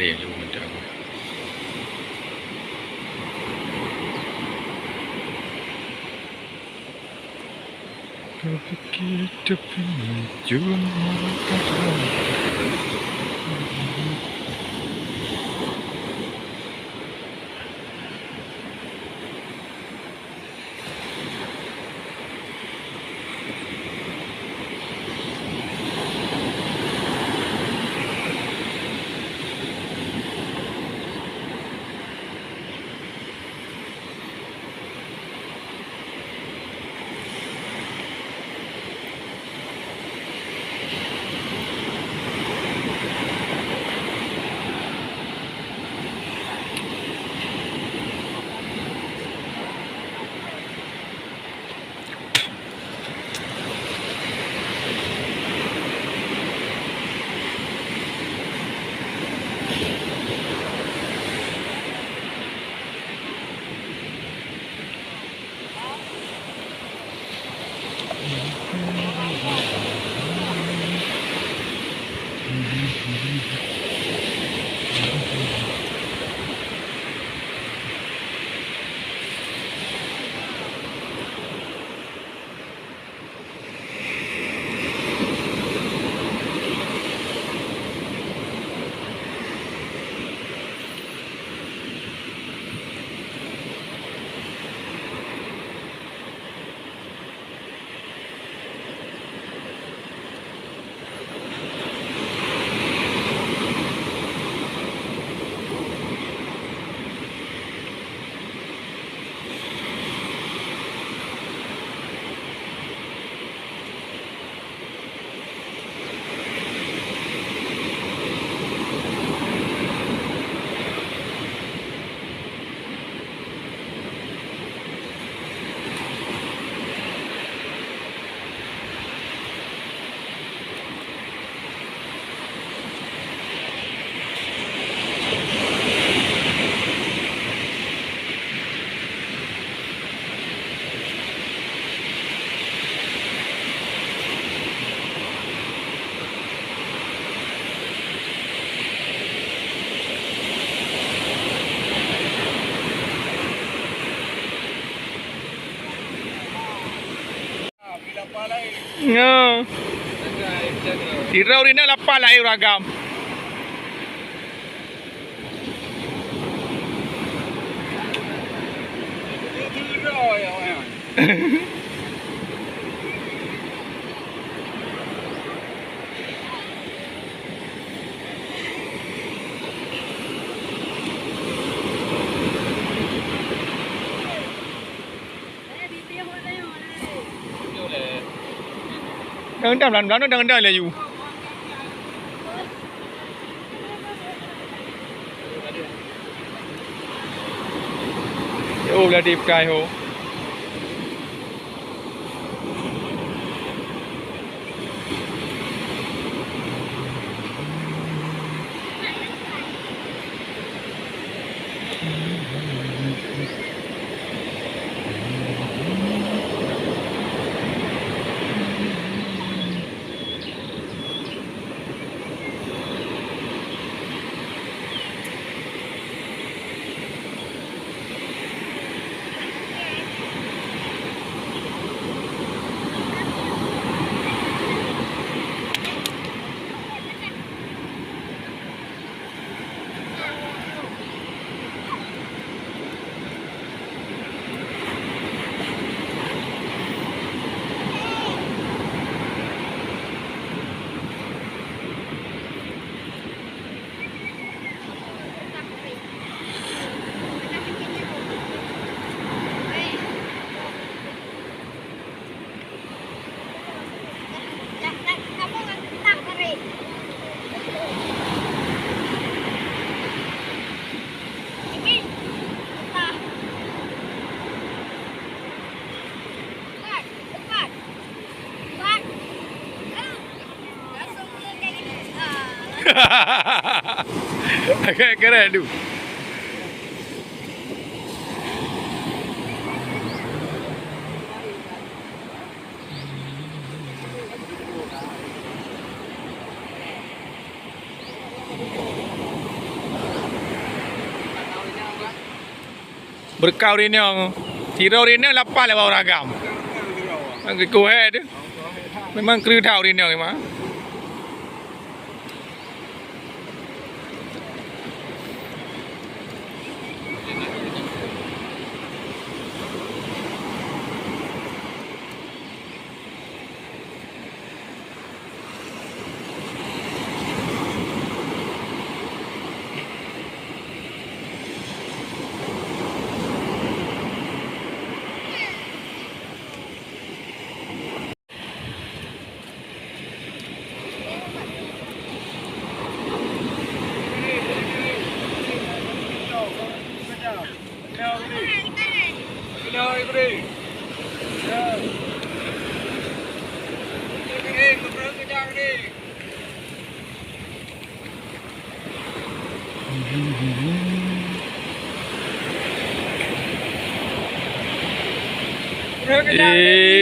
Telu macam apa. Tapi kita punya jual. No. Tirau rin na lapal ay ragam. Đang làm nó đang đây là dù. Ô là điệp cài hồ. Keren tu. Berkau rinyo. Tirau rinyo lapar le bau ragam. Ang go ahead. Memang kru thau rinyo memang.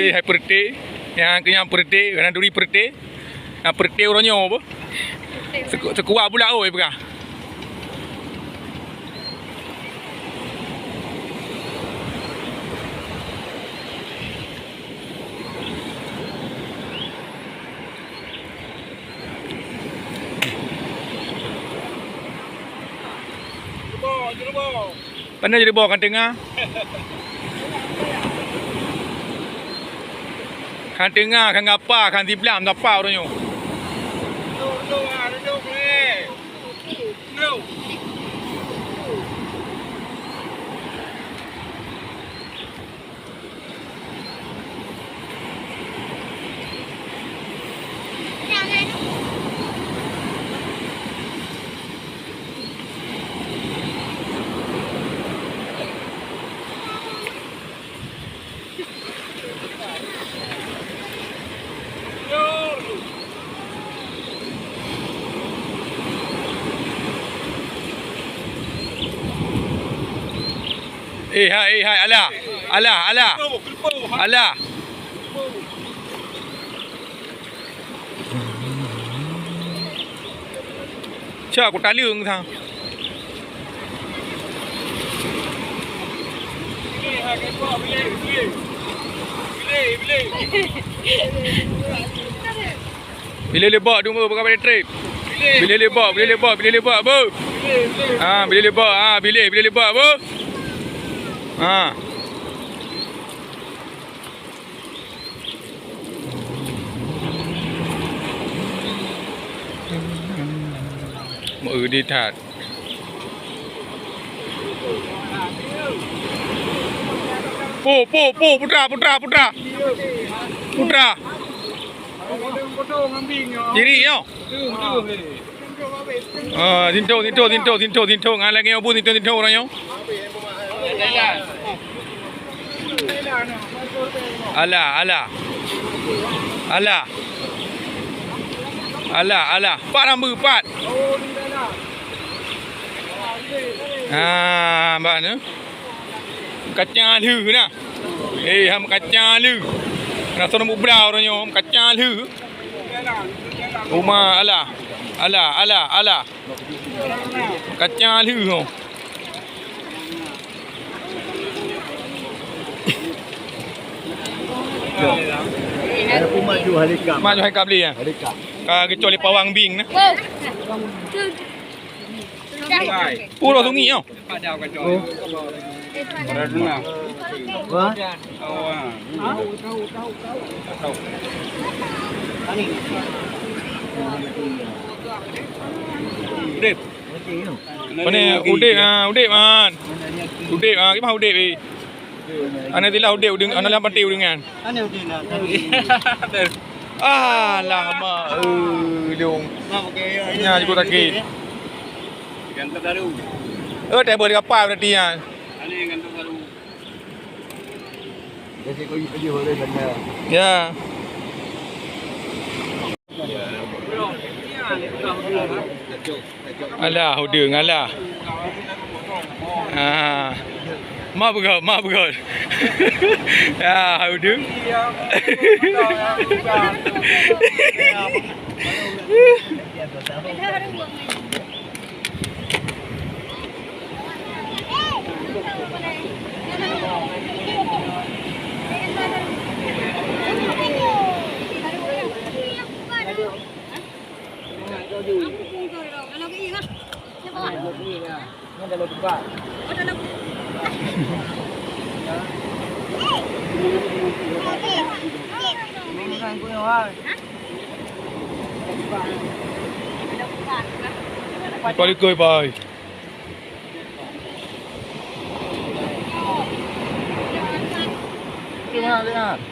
Hai perti. Yang kenyang perti, kena duri perti. Yang perti orangnya apa? Sekuat pula oi perah. Pandai jadi bawa kan tengah. Kan tengah, kan ngapa, kan tiblam, tak apa orangnya. Hai, alah. Alah. Cha aku tali ung thang. Bila lebak tu pakai pada trip. Bila lebak bu. Ah, bila lebak. Ah, bila lebak bu. Ah. Mau di tat. Putra. Jadi yo. Tinto ngan lagi obu tinto orang yo. Alah. Pat rambut pat. Ah, mana? Kacang lư nè. Ham kacang lư. Nak sono bubrau orangnya, kacang lư. Uma alah. Kacang lư ho. Aku maju halikam. Maju hai kabli ya. Halikam. Kecuali pawang bing nah. Puro sungi yo. Wah. Udip. Mana udip man. Udip cái bao udip đi. Anh ấy là udip đừng anh làm bắt tiêu đừng ngàn. Ana udip lah. Lama dong. Nya juga tak ke. Gantar baru. Tak boleh apa berarti ya. Ani gantar baru. Jadi kau pergi boleh gantar. Ya. Alah, udang alah. Ma begot. Ya, udang. Palikoi bai. Gimana?